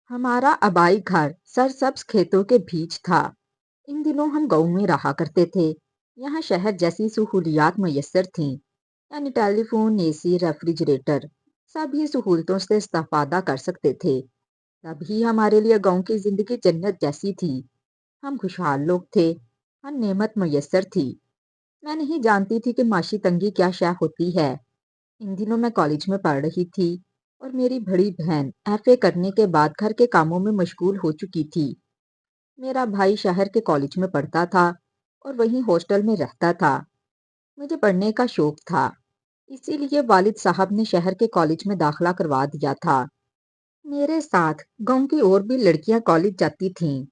हमारा आबाई घर सरसब्ज खेतों के बीच था। इन दिनों हम गांव में रहा करते थे। यहाँ शहर जैसी सहूलियात मैसर थीं, यानी टेलीफोन, एसी, रेफ्रिजरेटर, सभी सहूलतों से इस्तेफादा कर सकते थे। तभी हमारे लिए गांव की जिंदगी जन्नत जैसी थी। हम खुशहाल लोग थे, हम नेमत मैसर थी। मैं नहीं जानती थी कि माशी तंगी क्या शय होती है। इन दिनों मैं कॉलेज में पढ़ रही थी और मेरी बड़ी बहन एफए करने के बाद घर के कामों में मशगूल हो चुकी थी। मेरा भाई शहर के कॉलेज में पढ़ता था और वहीं हॉस्टल में रहता था। मुझे पढ़ने का शौक था, इसीलिए वालिद साहब ने शहर के कॉलेज में दाखिला करवा दिया था। मेरे साथ गांव की और भी लड़कियां कॉलेज जाती थीं।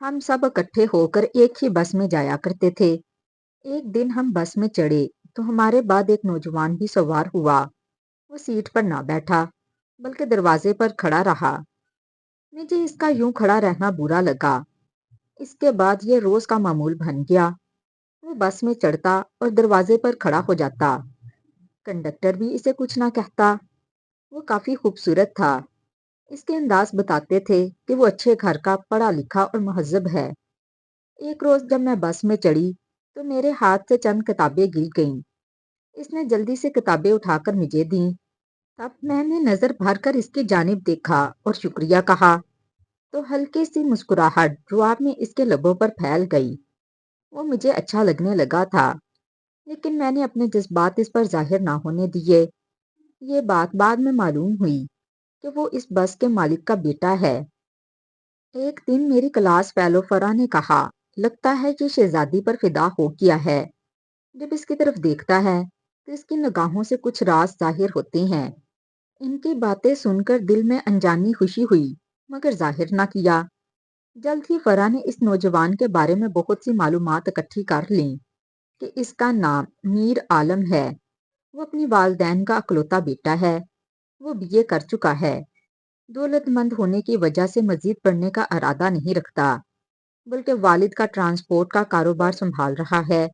हम सब इकट्ठे होकर एक ही बस में जाया करते थे। एक दिन हम बस में चढ़े तो हमारे बाद एक नौजवान भी सवार हुआ। वो सीट पर ना बैठा, बल्कि दरवाजे पर खड़ा रहा। मुझे इसका यूं खड़ा रहना बुरा लगा। इसके बाद ये रोज का मामूल बन गया। वो बस में चढ़ता और दरवाजे पर खड़ा हो जाता। कंडक्टर भी इसे कुछ ना कहता। वो काफी खूबसूरत था। इसके अंदाज बताते थे कि वो अच्छे घर का पढ़ा लिखा और महजब है। एक रोज जब मैं बस में चढ़ी तो मेरे हाथ से चंद किताबें गिर गईं। इसने जल्दी से किताबें उठाकर मुझे दी। तब मैंने नजर भर कर इसकी जानिब देखा और शुक्रिया कहा, तो हल्की सी मुस्कुराहट जवाब में इसके लबों पर फैल गई। वो मुझे अच्छा लगने लगा था, लेकिन मैंने अपने जज्बात इस पर जाहिर ना होने दिए। ये बात बाद में मालूम हुई कि वो इस बस के मालिक का बेटा है। एक दिन मेरी क्लास फेलो फरा ने कहा, लगता है कि शहजादी पर फिदा हो गया है। जब इसकी तरफ देखता है तो इसकी निगाहों से कुछ राज जाहिर होते हैं। इनकी बातें सुनकर दिल में अनजानी खुशी हुई, मगर जाहिर ना किया। जल्द ही फरा ने इस नौजवान के बारे में बहुत सी मालूमात इकट्ठी कर लीं कि इसका नाम मीर आलम है। वो अपनी वालदैन का अकलौता बेटा है। वो बीए कर चुका है। दौलतमंद होने की वजह से मजीद पढ़ने का इरादा नहीं रखता, बल्कि वालिद का ट्रांसपोर्ट का कारोबार संभाल रहा है।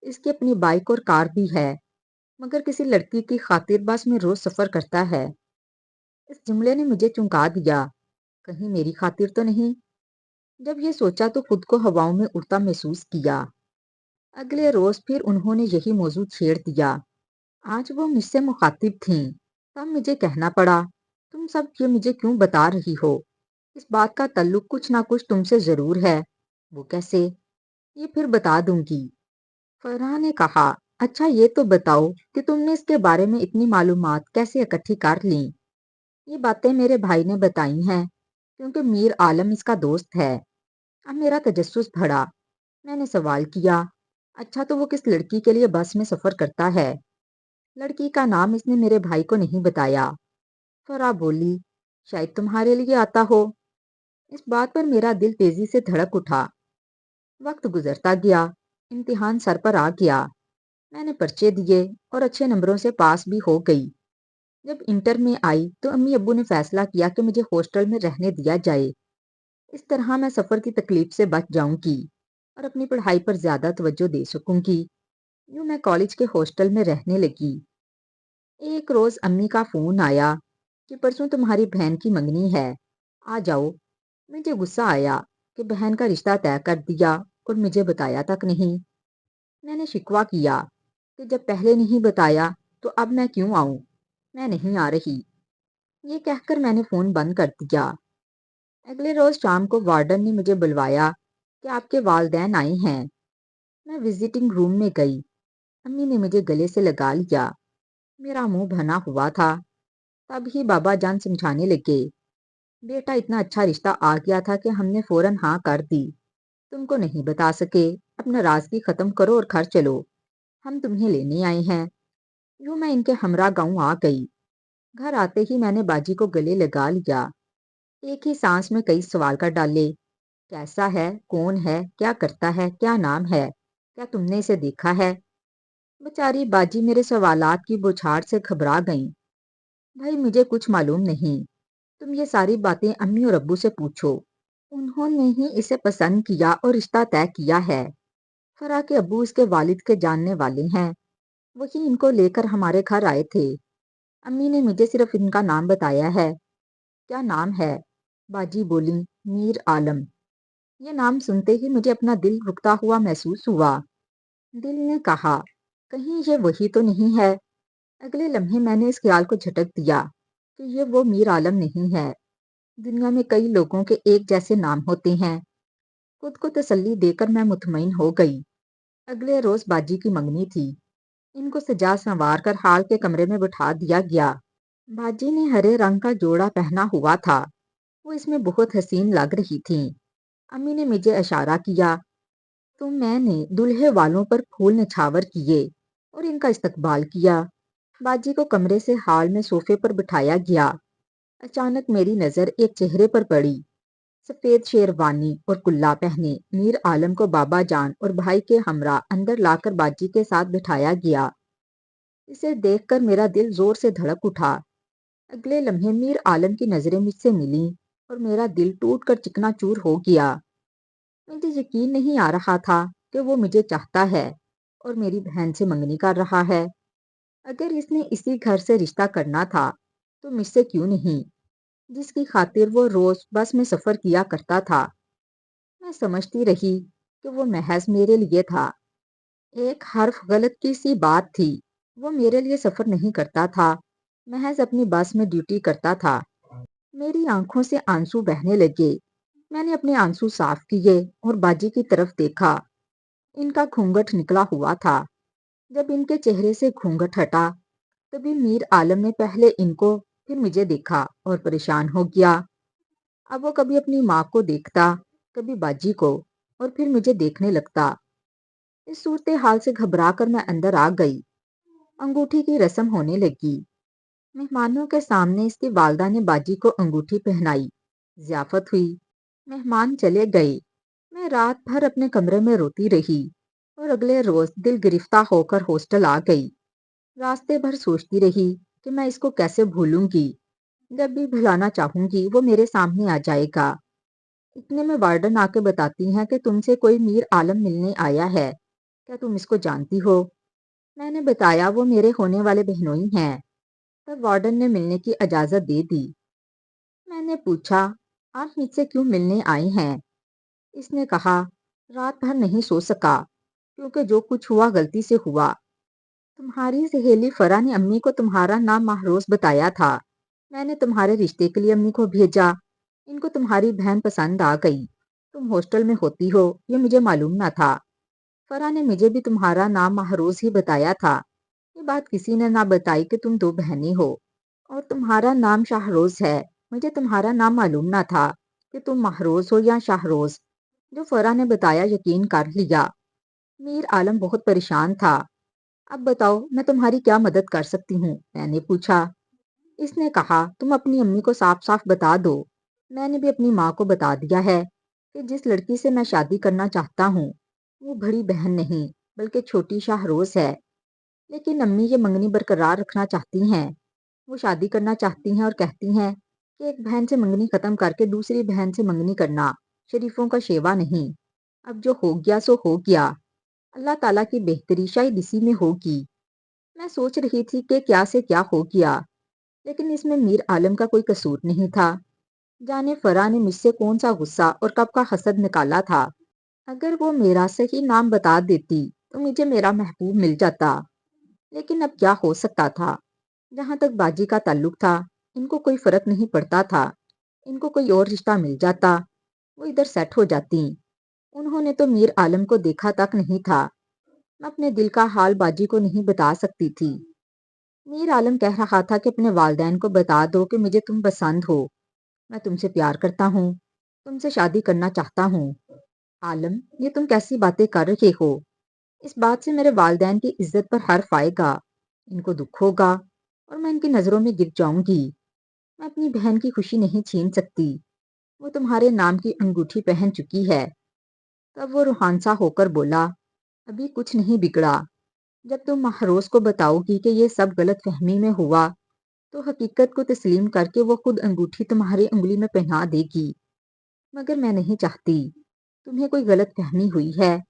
इसकी अपनी बाइक और कार भी है, मगर किसी लड़की की खातिर बस में रोज सफर करता है। इस जुमले ने मुझे चौंका दिया। कहीं मेरी खातिर तो नहीं। जब ये सोचा तो खुद को हवाओं में उड़ता महसूस किया। अगले रोज फिर उन्होंने यही मौजू छेड़ दिया। आज वो मुझसे मुखातिब थीं। तब मुझे कहना पड़ा, तुम सब ये मुझे क्यों बता रही हो? इस बात का ताल्लुक कुछ ना कुछ तुमसे जरूर है। वो कैसे? ये फिर बता दूंगी। फरहा ने कहा, अच्छा ये तो बताओ कि तुमने इसके बारे में इतनी मालूमात कैसे इकट्ठी कर ली? ये बातें मेरे भाई ने बताई हैं, क्योंकि मीर आलम इसका दोस्त है। अब मेरा तजस्सुस बढ़ा। मैंने सवाल किया, अच्छा तो वो किस लड़की के लिए बस में सफर करता है? लड़की का नाम इसने मेरे भाई को नहीं बताया। फरा बोली, शायद तुम्हारे लिए आता हो। इस बात पर मेरा दिल तेजी से धड़क उठा। वक्त गुजरता गया। इम्तिहान सर पर आ गया। मैंने पर्चे दिए और अच्छे नंबरों से पास भी हो गई। जब इंटर में आई तो अम्मी अब्बू ने फैसला किया कि मुझे हॉस्टल में रहने दिया जाए। इस तरह मैं सफर की तकलीफ से बच जाऊंगी और अपनी पढ़ाई पर ज्यादा तवज्जो दे सकूंगी। यूं मैं कॉलेज के हॉस्टल में रहने लगी। एक रोज अम्मी का फोन आया कि परसों तुम्हारी बहन की मंगनी है, आ जाओ। मुझे गुस्सा आया कि बहन का रिश्ता तय कर दिया और मुझे बताया तक नहीं। मैंने शिकवा किया कि जब पहले नहीं बताया तो अब मैं क्यों आऊं? मैं नहीं आ रही। ये कहकर मैंने फोन बंद कर दिया। अगले रोज शाम को वार्डन ने मुझे बुलवाया कि आपके वालदैन आए हैं। मैं विजिटिंग रूम में गई। अम्मी ने मुझे गले से लगा लिया। मेरा मुंह बना हुआ था। तभी बाबा जान समझाने लगे, बेटा इतना अच्छा रिश्ता आ गया था कि हमने फौरन हाँ कर दी। तुमको नहीं बता सके। अब नाराजगी खत्म करो और घर चलो। हम तुम्हें लेने आए हैं। यूं मैं इनके हमरा गांव आ गई। घर आते ही मैंने बाजी को गले लगा लिया। एक ही सांस में कई सवाल कर डाले। कैसा है, कौन है, क्या करता है, क्या नाम है, क्या तुमने इसे देखा है? बेचारी बाजी मेरे सवालात की बौछार से घबरा गईं। भाई मुझे कुछ मालूम नहीं। तुम ये सारी बातें अम्मी और अब्बू से पूछो। उन्होंने ही इसे पसंद किया और रिश्ता तय किया है। फरा के अब्बू इसके वालिद के जानने वाले हैं। वही इनको लेकर हमारे घर आए थे। अम्मी ने मुझे सिर्फ इनका नाम बताया है। क्या नाम है? बाजी बोली, मीर आलम। ये नाम सुनते ही मुझे अपना दिल रुकता हुआ महसूस हुआ। दिल ने कहा, कहीं ये वही तो नहीं है। अगले लम्हे मैंने इस ख्याल को झटक दिया कि ये वो मीर आलम नहीं है। दुनिया में कई लोगों के एक जैसे नाम होते हैं। खुद को तसल्ली देकर मैं मुतमईन हो गई। अगले रोज बाजी की मंगनी थी। इनको सजा संवार कर हाल के कमरे में बिठा दिया गया। बाजी ने हरे रंग का जोड़ा पहना हुआ था। वो इसमें बहुत हसीन लग रही थी। अम्मी ने मुझे इशारा किया तो मैंने दूल्हे वालों पर फूल निछावर किए और इनका इस्तकबाल किया। बाजी को कमरे से हाल में सोफे पर बिठाया गया। अचानक मेरी नजर एक चेहरे पर पड़ी। सफेद शेरवानी और कुल्ला पहने मीर आलम को बाबा जान और भाई के हमरा अंदर लाकर बाजी के साथ बिठाया गया। इसे देखकर मेरा दिल जोर से धड़क उठा। अगले लम्हे मीर आलम की नजरें मुझसे मिली और मेरा दिल टूट कर चिकनाचूर हो गया। मुझे यकीन नहीं आ रहा था कि वो मुझे चाहता है और मेरी बहन से मंगनी कर रहा है। अगर इसने इसी घर से रिश्ता करना था तो मुझसे क्यों नहीं, जिसकी खातिर वो रोज बस में सफर किया करता था। मैं समझती रही कि वो महज मेरे लिए था। एक हर्फ गलत की सी बात थी। वो मेरे लिए सफर नहीं करता था, महज अपनी बस में ड्यूटी करता था। मेरी आंखों से आंसू बहने लगे। मैंने अपने आंसू साफ किए और बाजी की तरफ देखा। इनका घूंघट निकला हुआ था। जब इनके चेहरे से घूंघट हटा तभी मीर आलम ने पहले इनको फिर मुझे देखा और परेशान हो गया। अब वो कभी अपनी माँ को देखता, कभी बाजी को, और फिर मुझे देखने लगता। इस सूरत हाल से घबरा कर मैं अंदर आ गई। अंगूठी की रस्म होने लगी। मेहमानों के सामने इसकी वालदा ने बाजी को अंगूठी पहनाई। ज़ियाफत हुई। मेहमान चले गए। मैं रात भर अपने कमरे में रोती रही और अगले रोज दिल गिरफ्ता होकर हॉस्टल आ गई। रास्ते भर सोचती रही कि मैं इसको कैसे भूलूंगी। जब भी भुलाना चाहूंगी वो मेरे सामने आ जाएगा। इतने में वार्डन आके बताती हैं कि तुमसे कोई मीर आलम मिलने आया है, क्या तुम इसको जानती हो। मैंने बताया वो मेरे होने वाले बहनोई हैं। तब वार्डन ने मिलने की इजाजत दे दी। मैंने पूछा, आप मुझसे क्यों मिलने आए हैं। इसने कहा, रात भर नहीं सो सका क्योंकि जो कुछ हुआ गलती से हुआ। तुम्हारी सहेली फरा ने अम्मी को तुम्हारा नाम महरोज बताया था। मैंने तुम्हारे रिश्ते के लिए अम्मी को भेजा। इनको तुम्हारी बहन पसंद आ गई। तुम हॉस्टल में होती हो ये मुझे मालूम ना था। फरा ने मुझे भी तुम्हारा नाम महरोज ही बताया था। ये बात किसी ने ना बताई कि तुम दो बहनें हो और तुम्हारा नाम शाहरोज है। मुझे तुम्हारा नाम मालूम ना था कि तुम महरोज हो या शाहरोज। जो फरा ने बताया यकीन कर लिया। मीर आलम बहुत परेशान था। अब बताओ मैं तुम्हारी क्या मदद कर सकती हूँ, मैंने पूछा। इसने कहा, तुम अपनी अम्मी को साफ साफ बता दो। मैंने भी अपनी माँ को बता दिया है कि जिस लड़की से मैं शादी करना चाहता हूँ वो बड़ी बहन नहीं बल्कि छोटी शाहरोज है। लेकिन अम्मी ये मंगनी बरकरार रखना चाहती हैं। वो शादी करना चाहती हैं और कहती हैं कि एक बहन से मंगनी खत्म करके दूसरी बहन से मंगनी करना शरीफों का शेवा नहीं। अब जो हो गया सो हो गया। अल्लाह ताला की बेहतरी शायद इसी में होगी। मैं सोच रही थी कि क्या से क्या हो गया, लेकिन इसमें मीर आलम का कोई कसूर नहीं था। जाने फरा ने मुझसे कौन सा गुस्सा और कब का हसद निकाला था। अगर वो मेरा सही नाम बता देती तो मुझे मेरा महबूब मिल जाता। लेकिन अब क्या हो सकता था। जहां तक बाजी का ताल्लुक था इनको कोई फर्क नहीं पड़ता था। इनको कोई और रिश्ता मिल जाता, वो इधर सेट हो जाती। उन्होंने तो मीर आलम को देखा तक नहीं था। मैं अपने दिल का हाल बाजी को नहीं बता सकती थी। मीर आलम कह रहा था कि अपने वालदैन को बता दो कि मुझे तुम पसंद हो, मैं तुमसे प्यार करता हूँ, तुमसे शादी करना चाहता हूँ। आलम, ये तुम कैसी बातें कर रहे हो। इस बात से मेरे वालदैन की इज्जत पर हर्फ आएगा। इनको दुख होगा और मैं इनकी नजरों में गिर जाऊंगी। मैं अपनी बहन की खुशी नहीं छीन सकती। वो तुम्हारे नाम की अंगूठी पहन चुकी है। तब वो रूहानसा होकर बोला, अभी कुछ नहीं बिगड़ा। जब तुम महरोज को बताओगी कि ये सब गलत फहमी में हुआ तो हकीकत को तस्लीम करके वो खुद अंगूठी तुम्हारी उंगली में पहना देगी। मगर मैं नहीं चाहती। तुम्हें कोई गलत फहमी हुई है।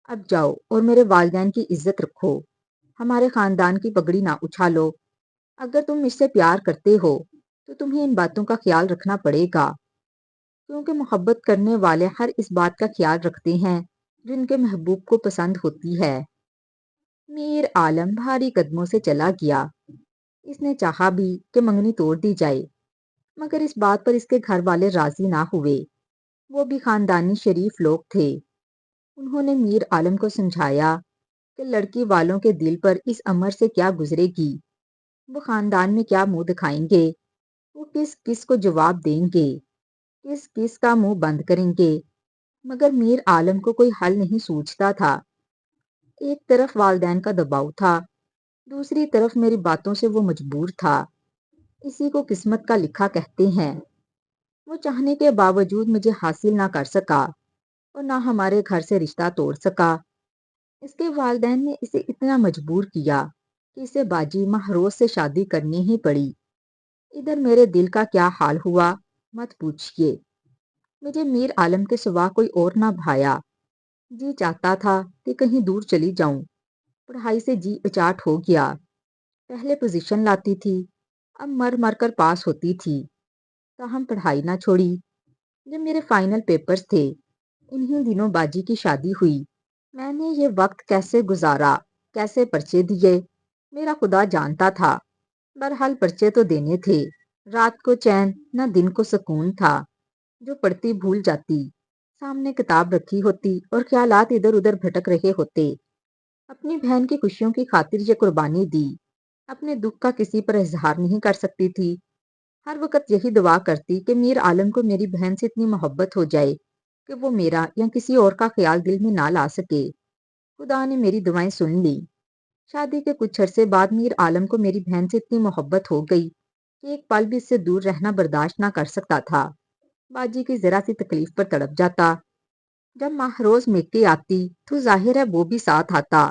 अब जाओ और मेरे वालिदैन की इज्जत रखो। हमारे खानदान की पगड़ी ना उछालो। अगर तुम मुझसे प्यार करते हो तो तुम्हें इन बातों का ख्याल रखना पड़ेगा। کیونکہ محبت کرنے والے ہر اس بات کا خیال رکھتے ہیں جو ان کے محبوب کو پسند ہوتی ہے۔ میر عالم بھاری قدموں سے چلا گیا۔ اس نے چاہا بھی کہ منگنی توڑ دی جائے، مگر اس بات پر اس کے گھر والے راضی نہ ہوئے۔ وہ بھی خاندانی شریف لوگ تھے۔ انہوں نے میر عالم کو سمجھایا کہ لڑکی والوں کے دل پر اس امر سے کیا گزرے گی، وہ خاندان میں کیا منہ دکھائیں گے، وہ کس کس کو جواب دیں گے، کس کس کا منہ بند کریں گے۔ مگر میر عالم کو کوئی حل نہیں سوچتا تھا۔ ایک طرف والدین کا دباؤ تھا، دوسری طرف میری باتوں سے وہ مجبور تھا۔ اسی کو قسمت کا لکھا کہتے ہیں۔ وہ چاہنے کے باوجود مجھے حاصل نہ کر سکا اور نہ ہمارے گھر سے رشتہ توڑ سکا۔ اس کے والدین نے اسے اتنا مجبور کیا کہ اسے باجی مہروز سے شادی کرنی ہی پڑی۔ ادھر میرے دل کا کیا حال ہوا مت پوچھئے۔ مجھے میر عالم کے سوا کوئی اور نہ بھایا۔ جی چاہتا تھا کہ کہیں دور چلی جاؤں۔ پڑھائی سے جی اچاٹ ہو گیا۔ پہلے پوزیشن لاتی تھی، اب مر مر کر پاس ہوتی تھی۔ تاہم پڑھائی نہ چھوڑی۔ جب میرے فائنل پیپرز تھے، انہی دنوں باجی کی شادی ہوئی۔ میں نے یہ وقت کیسے گزارا، کیسے پرچے دیے، میرا خدا جانتا تھا۔ بہرحال پرچے تو دینے تھے۔ رات کو چین نہ دن کو سکون تھا۔ جو پڑھتی بھول جاتی، سامنے کتاب رکھی ہوتی اور خیالات ادھر ادھر بھٹک رہے ہوتے۔ اپنی بہن کی خوشیوں کی خاطر یہ قربانی دی۔ اپنے دکھ کا کسی پر اظہار نہیں کر سکتی تھی۔ ہر وقت یہی دعا کرتی کہ میر عالم کو میری بہن سے اتنی محبت ہو جائے کہ وہ میرا یا کسی اور کا خیال دل میں نہ لا سکے۔ خدا نے میری دعائیں سن لی۔ شادی کے کچھ عرصے بعد میر عالم کو میری بہن سے اتنی محبت ہو گئی کہ ایک پل بھی اس سے دور رہنا برداشت نہ کر سکتا تھا۔ باجی کی ذرا سی تکلیف پر تڑپ جاتا۔ جب مہروز میکے آتی تو ظاہر ہے وہ بھی ساتھ آتا۔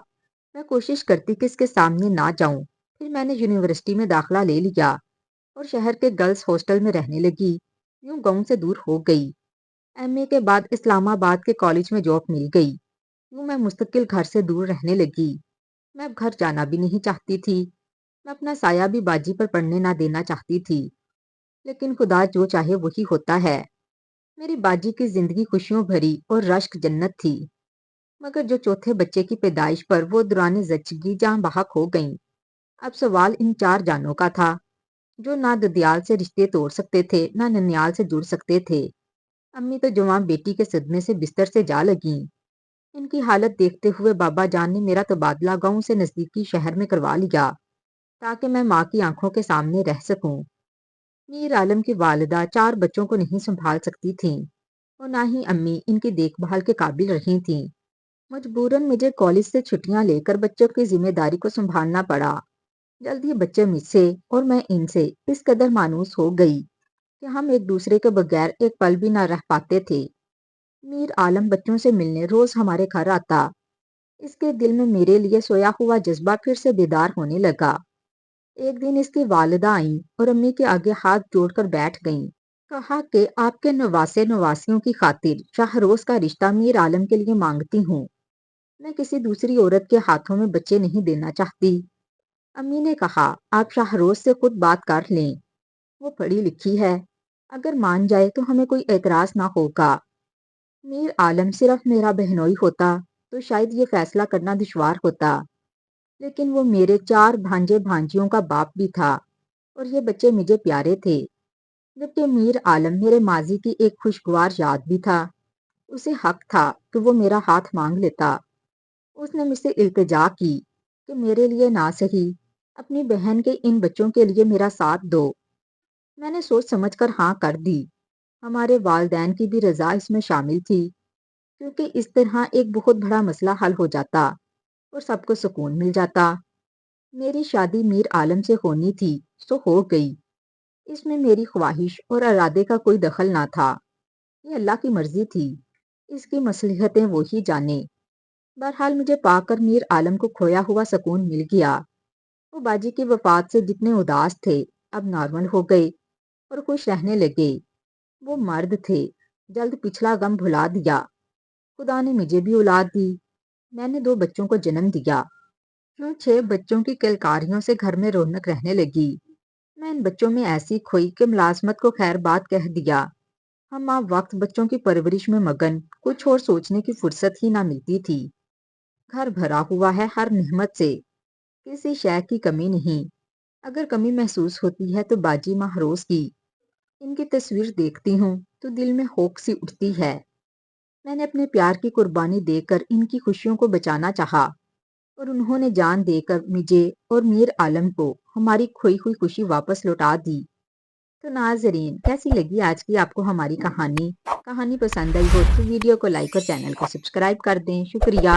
میں کوشش کرتی کہ اس کے سامنے نہ جاؤں۔ پھر میں نے یونیورسٹی میں داخلہ لے لیا اور شہر کے گرلز ہاسٹل میں رہنے لگی۔ یوں گاؤں سے دور ہو گئی۔ ایم اے کے بعد اسلام آباد کے کالج میں جاب مل گئی۔ یوں میں مستقل گھر سے دور رہنے لگی۔ میں اب گھر جانا بھی نہیں چاہتی تھی۔ میں اپنا سایہ بھی باجی پر پڑنے نہ دینا چاہتی تھی۔ لیکن خدا جو چاہے وہی ہوتا ہے۔ میری باجی کی زندگی خوشیوں بھری اور رشک جنت تھی، مگر جو چوتھے بچے کی پیدائش پر وہ دوران زچگی جاں بحق ہو گئیں۔ اب سوال ان چار جانوں کا تھا جو نہ ددیال سے رشتے توڑ سکتے تھے نہ ننیال سے جڑ سکتے تھے۔ امی تو جوان بیٹی کے صدمے سے بستر سے جا لگیں۔ ان کی حالت دیکھتے ہوئے بابا جان نے میرا تبادلہ گاؤں سے نزدیکی شہر میں کروا لیا تاکہ میں ماں کی آنکھوں کے سامنے رہ سکوں۔ میر عالم کی والدہ چار بچوں کو نہیں سنبھال سکتی تھیں اور نہ ہی امی ان کی دیکھ بھال کے قابل رہی تھیں۔ مجبوراً مجھے کالج سے چھٹیاں لے کر بچوں کی ذمہ داری کو سنبھالنا پڑا۔ جلد ہی بچے مجھ سے اور میں ان سے اس قدر مانوس ہو گئی کہ ہم ایک دوسرے کے بغیر ایک پل بھی نہ رہ پاتے تھے۔ میر عالم بچوں سے ملنے روز ہمارے گھر آتا۔ اس کے دل میں میرے لیے سویا ہوا جذبہ پھر سے بیدار ہونے لگا۔ ایک دن اس کی والدہ آئیں اور امی کے آگے ہاتھ جوڑ کر بیٹھ گئیں۔ کہا کہ آپ کے نواسے نواسیوں کی خاطر شاہروز کا رشتہ میر عالم کے لیے مانگتی ہوں۔ میں کسی دوسری عورت کے ہاتھوں میں بچے نہیں دینا چاہتی۔ امی نے کہا آپ شاہروز سے خود بات کر لیں، وہ پڑھی لکھی ہے، اگر مان جائے تو ہمیں کوئی اعتراض نہ ہوگا۔ میر عالم صرف میرا بہنوئی ہوتا تو شاید یہ فیصلہ کرنا دشوار ہوتا، لیکن وہ میرے چار بھانجے بھانجیوں کا باپ بھی تھا اور یہ بچے مجھے پیارے تھے، جبکہ میر عالم میرے ماضی کی ایک خوشگوار یاد بھی تھا۔ اسے حق تھا کہ وہ میرا ہاتھ مانگ لیتا۔ اس نے مجھ سے التجا کی کہ میرے لیے نہ سہی اپنی بہن کے ان بچوں کے لیے میرا ساتھ دو۔ میں نے سوچ سمجھ کر ہاں کر دی۔ ہمارے والدین کی بھی رضا اس میں شامل تھی، کیونکہ اس طرح ایک بہت بڑا مسئلہ حل ہو جاتا اور سب کو سکون مل جاتا۔ میری شادی میر عالم سے ہونی تھی سو ہو گئی۔ اس میں میری خواہش اور ارادے کا کوئی دخل نہ تھا۔ یہ اللہ کی مرضی تھی، اس کی مصلحتیں وہی جانے۔ بہرحال مجھے پا کر میر عالم کو کھویا ہوا سکون مل گیا۔ وہ باجی کی وفات سے جتنے اداس تھے اب نارمل ہو گئے اور خوش رہنے لگے۔ وہ مرد تھے، جلد پچھلا غم بھلا دیا۔ خدا نے مجھے بھی اولاد دی۔ میں نے 2 بچوں کو جنم دیا۔ یوں 6 بچوں کی کلکاریوں سے گھر میں رونق رہنے لگی۔ میں ان بچوں میں ایسی کھوئی کہ ملازمت کو خیر بات کہہ دیا۔ ہم ماں وقت بچوں کی پرورش میں مگن، کچھ اور سوچنے کی فرصت ہی نہ ملتی تھی۔ گھر بھرا ہوا ہے ہر نعمت سے، کسی شے کی کمی نہیں۔ اگر کمی محسوس ہوتی ہے تو باجی مہروز کی۔ ان کی تصویر دیکھتی ہوں تو دل میں ہوک سی اٹھتی ہے۔ میں نے اپنے پیار کی قربانی دے کر ان کی خوشیوں کو بچانا چاہا، اور انہوں نے جان دے کر مجھے اور میر عالم کو ہماری کھوئی ہوئی خوشی واپس لوٹا دی۔ تو ناظرین، کیسی لگی آج کی آپ کو ہماری کہانی؟ کہانی پسند آئی ہو تو ویڈیو کو لائک اور چینل کو سبسکرائب کر دیں۔ شکریہ۔